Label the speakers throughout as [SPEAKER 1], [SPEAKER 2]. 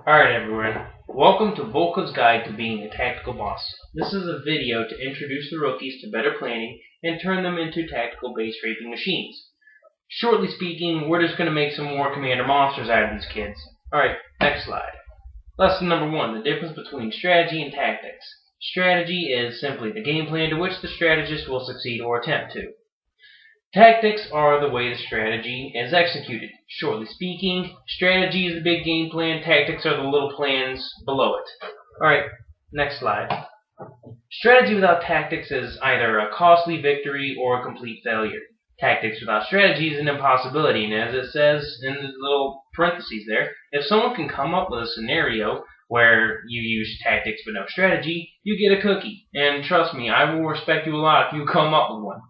[SPEAKER 1] Alright everyone, welcome to Volkov's Guide to Being a Tactical Boss. This is a video to introduce the rookies to better planning and turn them into tactical base raping machines. Shortly speaking, we're just going to make some more commander monsters out of these kids. Alright, next slide. Lesson number 1, the difference between strategy and tactics. Strategy is simply the game plan to which the strategist will succeed or attempt to. Tactics are the way the strategy is executed. Shortly speaking, strategy is the big game plan, tactics are the little plans below it. Alright, next slide. Strategy without tactics is either a costly victory or a complete failure. Tactics without strategy is an impossibility, and as it says in the little parentheses there, if someone can come up with a scenario where you use tactics but no strategy, you get a cookie. And trust me, I will respect you a lot if you come up with one.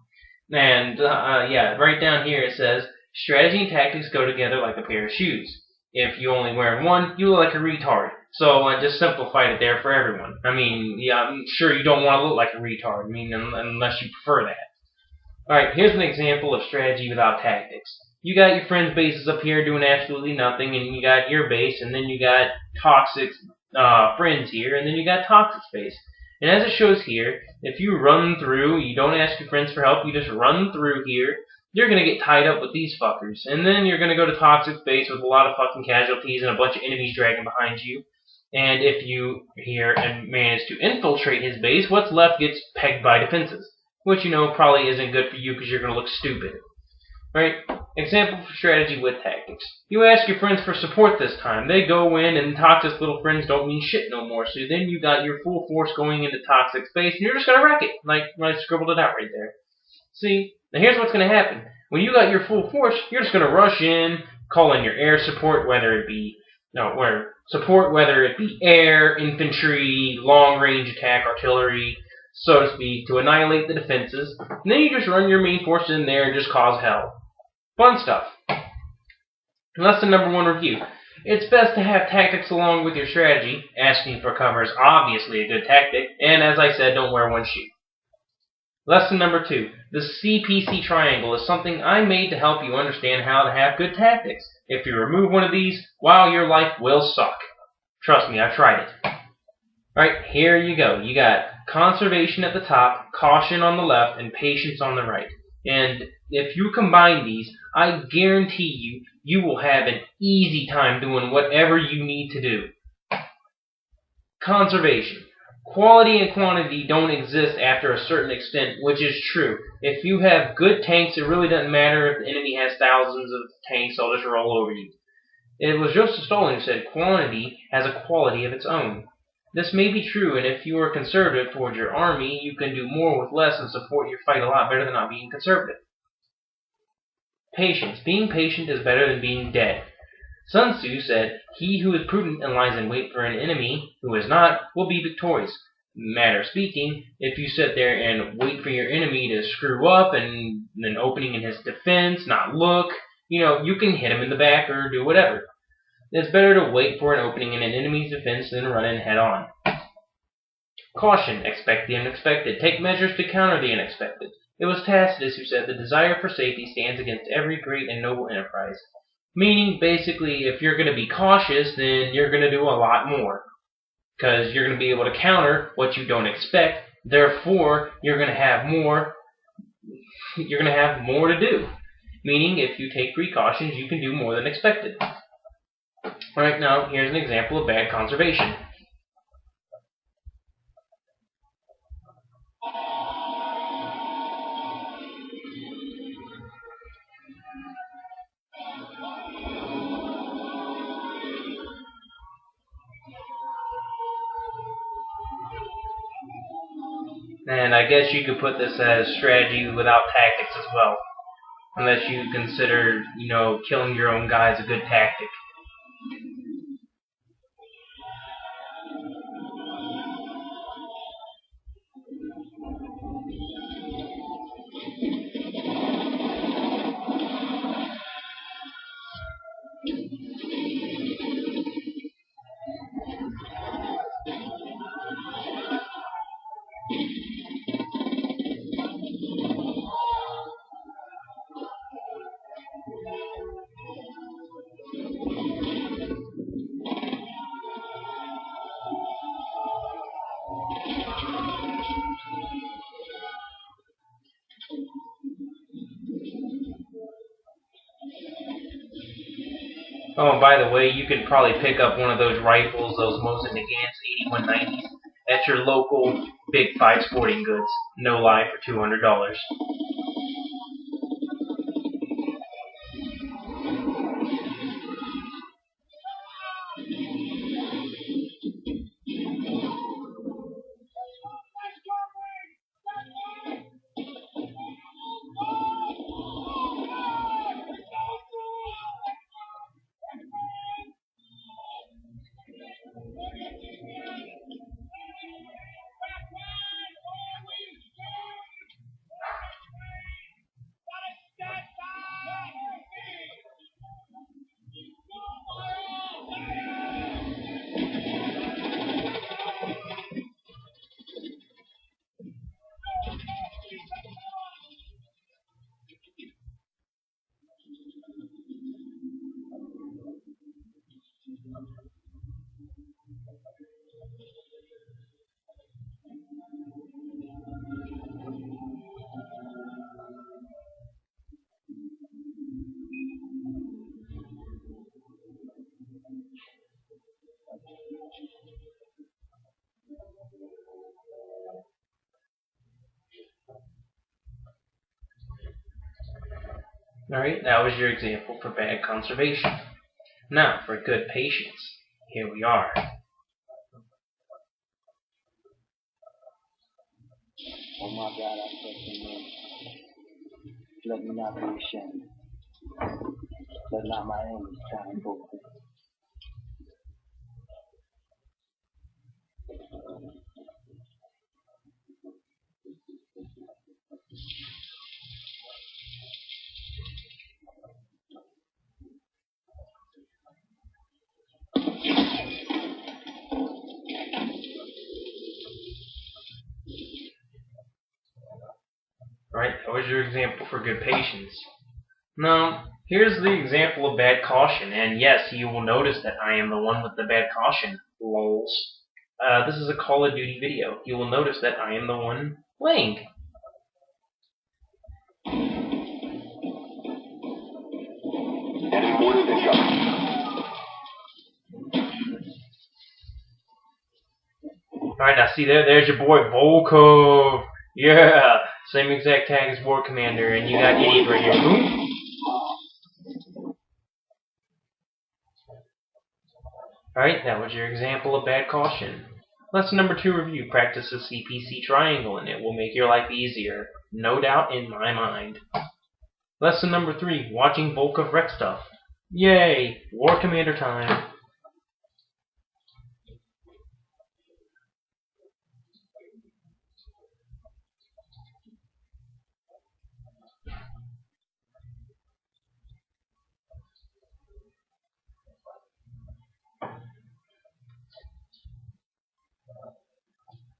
[SPEAKER 1] And yeah, right down here it says, strategy and tactics go together like a pair of shoes. If you only wear one, you look like a retard. So I just simplified it there for everyone. I mean, yeah, I'm sure you don't want to look like a retard. I mean, unless you prefer that. Alright, here's an example of strategy without tactics. You got your friends' bases up here doing absolutely nothing, and you got your base, and then you got toxic friends here, and then you got toxic space. And as it shows here, if you run through, you don't ask your friends for help, you just run through here, you're going to get tied up with these fuckers. And then you're going to go to toxic space with a lot of fucking casualties and a bunch of enemies dragging behind you. And if you here and manage to infiltrate his base, what's left gets pegged by defenses. Which, you know, probably isn't good for you because you're going to look stupid. Right? Example for strategy with tactics. You ask your friends for support this time. They go in, and toxic little friends don't mean shit no more. So then you got your full force going into toxic space, and you're just going to wreck it. Like when I scribbled it out right there. See? Now here's what's going to happen. When you got your full force, you're just going to rush in, call in your air support, whether it be air, infantry, long-range attack, artillery, so to speak, to annihilate the defenses. And then you just run your main force in there and just cause hell. Fun stuff. Lesson number 1 review. It's best to have tactics along with your strategy. Asking for cover is obviously a good tactic, and as I said, don't wear one shoe. Lesson number 2. The CPC triangle is something I made to help you understand how to have good tactics. If you remove one of these, wow, your life will suck. Trust me, I've tried it. Alright, here you go. You got conservation at the top, caution on the left, and patience on the right. And if you combine these, I guarantee you will have an easy time doing whatever you need to do. Conservation. Quality and quantity don't exist after a certain extent, which is true. If you have good tanks, it really doesn't matter if the enemy has thousands of tanks, they'll just roll over you. It was Joseph Stalin who said quantity has a quality of its own. This may be true, and if you are conservative towards your army, you can do more with less and support your fight a lot better than not being conservative. Patience. Being patient is better than being dead. Sun Tzu said, "He who is prudent and lies in wait for an enemy who is not will be victorious." Matter of speaking, if you sit there and wait for your enemy to screw up and an opening in his defense, not look, you can hit him in the back or do whatever. It's better to wait for an opening in an enemy's defense than run in head on. Caution. Expect the unexpected. Take measures to counter the unexpected. It was Tacitus who said the desire for safety stands against every great and noble enterprise. Meaning, basically, if you're going to be cautious, then you're going to do a lot more. Because you're going to be able to counter what you don't expect. Therefore, you're going to have more to do. Meaning, if you take precautions, you can do more than expected. Alright, now here's an example of bad conservation. And I guess you could put this as strategy without tactics as well. Unless you consider, killing your own guys a good tactic. Oh, and by the way, you can probably pick up one of those rifles, those Mosin Nagants 8190s, at your local Big 5 sporting goods. No lie, for $200. Alright, that was your example for bad conservation. Now, for good patience, here we are.
[SPEAKER 2] Oh my God, I trust in you. Let me not be ashamed. Let not my enemies triumph over me.
[SPEAKER 1] Right, that was your example for good patience. Now, here's the example of bad caution, and yes, you will notice that I am the one with the bad caution. Lols. This is a Call of Duty video. You will notice that I am the one playing. Alright, now see there's your boy Volkov. Yeah, same exact tag as War Commander, and you got idiot right here. Boom. Alright, that was your example of bad caution. Lesson number 2 review. Practice the CPC triangle, and it will make your life easier. No doubt in my mind. Lesson number 3. Watching Volkov wreck stuff. Yay! War Commander time.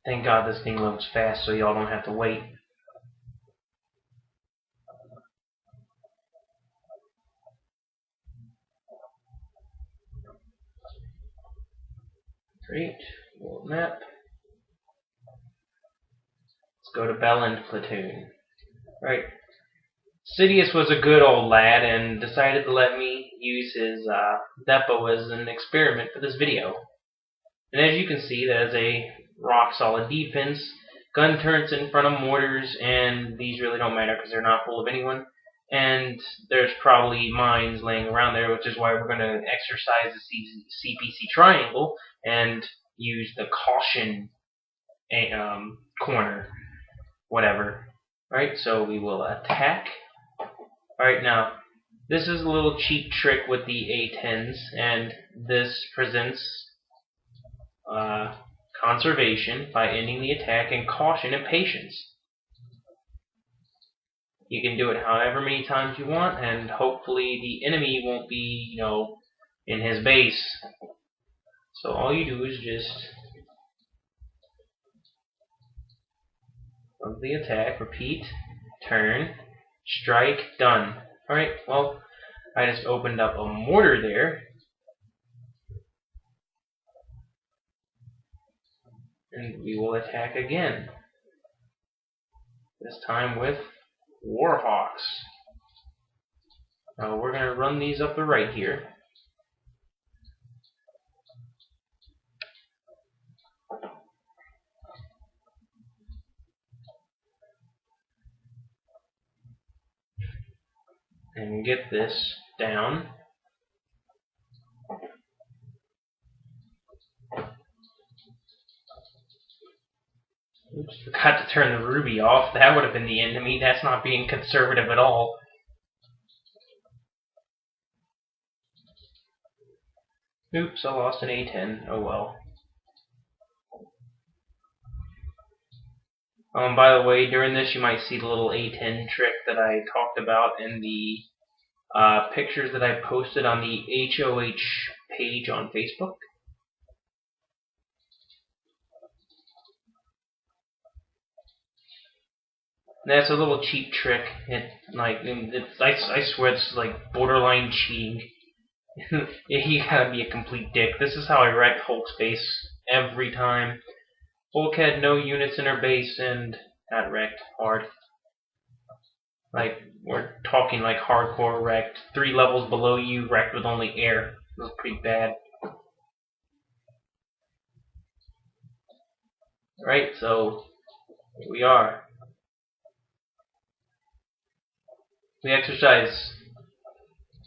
[SPEAKER 1] Thank God this thing loads fast so y'all don't have to wait. Great. World map. Let's go to Belland Platoon. Right. Sidious was a good old lad and decided to let me use his depot as an experiment for this video. And as you can see, that is a rock-solid defense. Gun turrets in front of mortars, and these really don't matter because they're not full of anyone. And there's probably mines laying around there, which is why we're going to exercise the CPC triangle and use the caution corner, whatever. Right, so we will attack. Alright, now, this is a little cheap trick with the A10s, and this presents conservation by ending the attack and caution and patience. You can do it however many times you want, and hopefully the enemy won't be, in his base. So all you do is just of the attack, repeat, turn, strike, done. Alright, well, I just opened up a mortar there. And we will attack again. This time with Warhawks. Now we're going to run these up the right here. and get this down. Oops, forgot to turn the ruby off. That would have been the end of me. That's not being conservative at all. Oops, I lost an A10. Oh well. By the way, during this you might see the little A10 trick that I talked about in the pictures that I posted on the HOH page on Facebook. That's a little cheap trick. I swear it's like borderline cheating. You gotta be a complete dick. This is how I wrecked Hulk's base every time. Hulk had no units in her base and got wrecked hard. Like, we're talking like hardcore wrecked. 3 levels below you, wrecked with only air. It was pretty bad. Right, so here we are. We exercise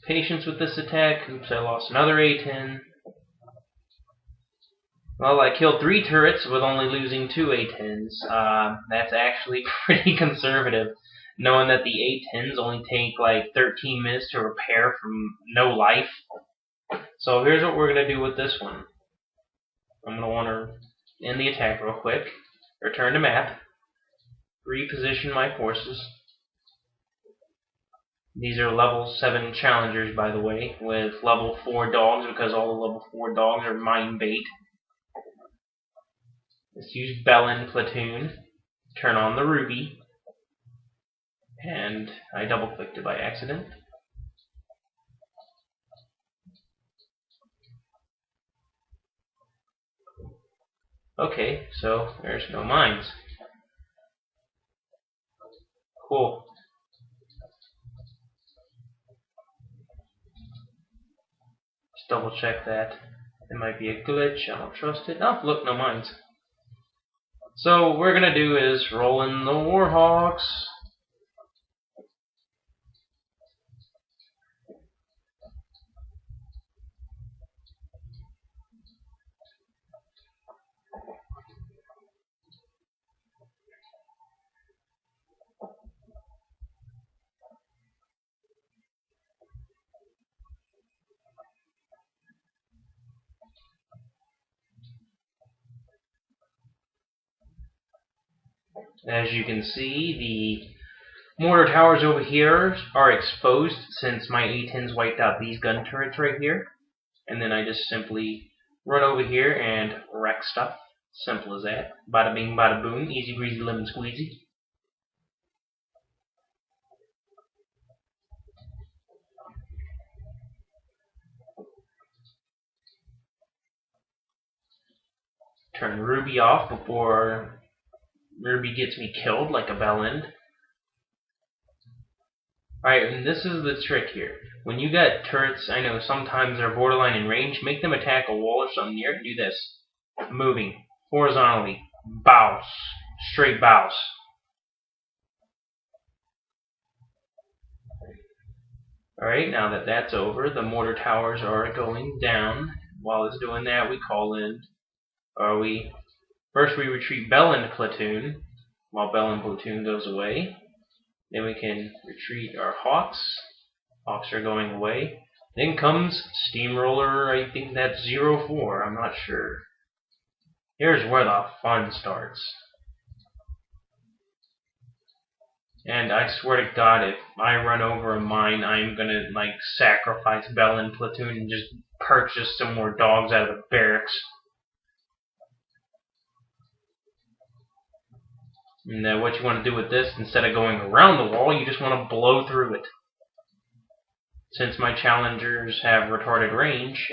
[SPEAKER 1] patience with this attack. Oops, I lost another A10. Well, I killed 3 turrets with only losing 2 A10s. That's actually pretty conservative, knowing that the A10s only take like 13 minutes to repair from no life. So here's what we're going to do with this one. I'm going to want to end the attack real quick, return to map, reposition my forces. These are level 7 challengers, by the way, with level 4 dogs, because all the level 4 dogs are mine bait. Let's use Bellin platoon, turn on the ruby, and I double clicked it by accident. Okay, so there's no mines. Cool. Just double check that. It might be a glitch, I don't trust it. Oh, look, no mines. So what we're gonna do is roll in the Warhawks. As you can see, the mortar towers over here are exposed since my A10s wiped out these gun turrets right here. And then I just simply run over here and wreck stuff. Simple as that. Bada bing, bada boom. Easy breezy, lemon squeezy. Turn Ruby off before Ruby gets me killed like a bellend. Alright, and this is the trick here. When you got turrets, I know sometimes they're borderline in range, make them attack a wall or something near it. Do this. Moving. Horizontally. Bounce. Straight bounce. Alright, now that that's over, the mortar towers are going down. While it's doing that, we call in, first we retreat Bellin platoon, while Bellin platoon goes away. Then we can retreat our Hawks. Hawks are going away. Then comes Steamroller, I think that's 04, I'm not sure. Here's where the fun starts. And I swear to God, if I run over a mine, I'm gonna sacrifice Bellin platoon and just purchase some more dogs out of the barracks. And what you want to do with this, instead of going around the wall, you just want to blow through it. Since my challengers have retarded range,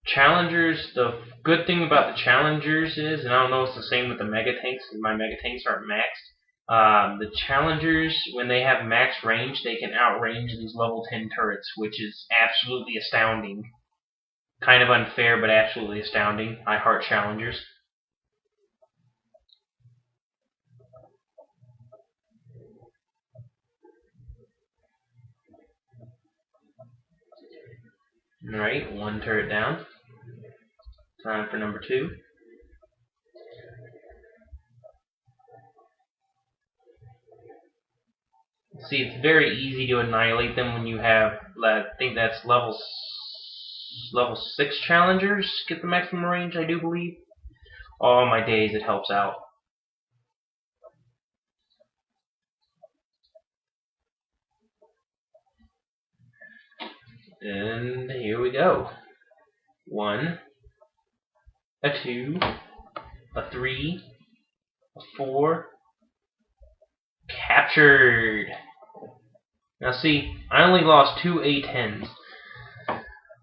[SPEAKER 1] challengers, the good thing about the challengers is, and I don't know if it's the same with the mega tanks, because my mega tanks aren't maxed, the challengers, when they have max range, they can outrange these level 10 turrets, which is absolutely astounding. Kind of unfair, but absolutely astounding. I heart challengers. Alright, one turret down. Time for number 2. See, it's very easy to annihilate them when you have, I think that's level 6 challengers get the maximum range, I do believe. All my days it helps out. And here we go. 1, a 2, a 3, a 4. Captured. Now see, I only lost 2 A-10s.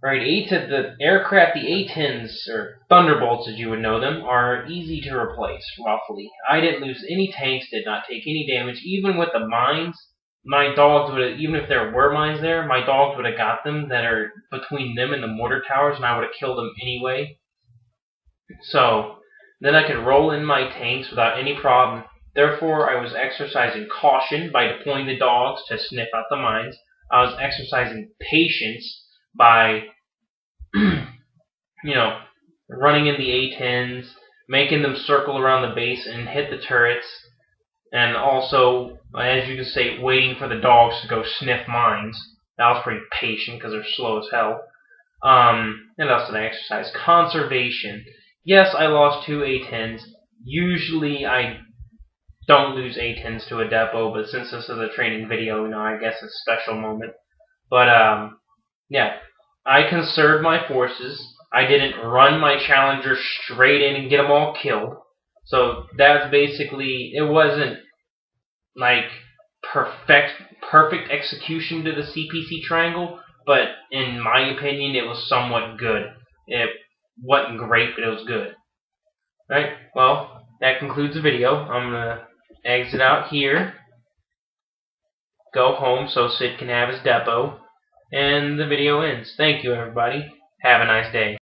[SPEAKER 1] Right, the aircraft, the A-10s, or Thunderbolts as you would know them, are easy to replace, roughly. I didn't lose any tanks, did not take any damage. Even with the mines, my dogs would have, even if there were mines there, my dogs would have got them that are between them and the mortar towers, and I would have killed them anyway. So, then I could roll in my tanks without any problem. Therefore, I was exercising caution by deploying the dogs to sniff out the mines. I was exercising patience by, running in the A-10s, making them circle around the base and hit the turrets, and also, as you can say, waiting for the dogs to go sniff mines. That was pretty patient because they're slow as hell. And else did I exercise? Conservation. Yes, I lost 2 A-10s. Usually I don't lose A-10s to a depot, but since this is a training video, I guess it's a special moment. But, yeah, I conserved my forces. I didn't run my Challenger straight in and get them all killed. So that's basically, it wasn't like perfect execution to the CPC triangle, but in my opinion, it was somewhat good. It wasn't great, but it was good. Alright, well, that concludes the video. I'm going to exit out here, go home so Sid can have his depot, and the video ends. Thank you, everybody. Have a nice day.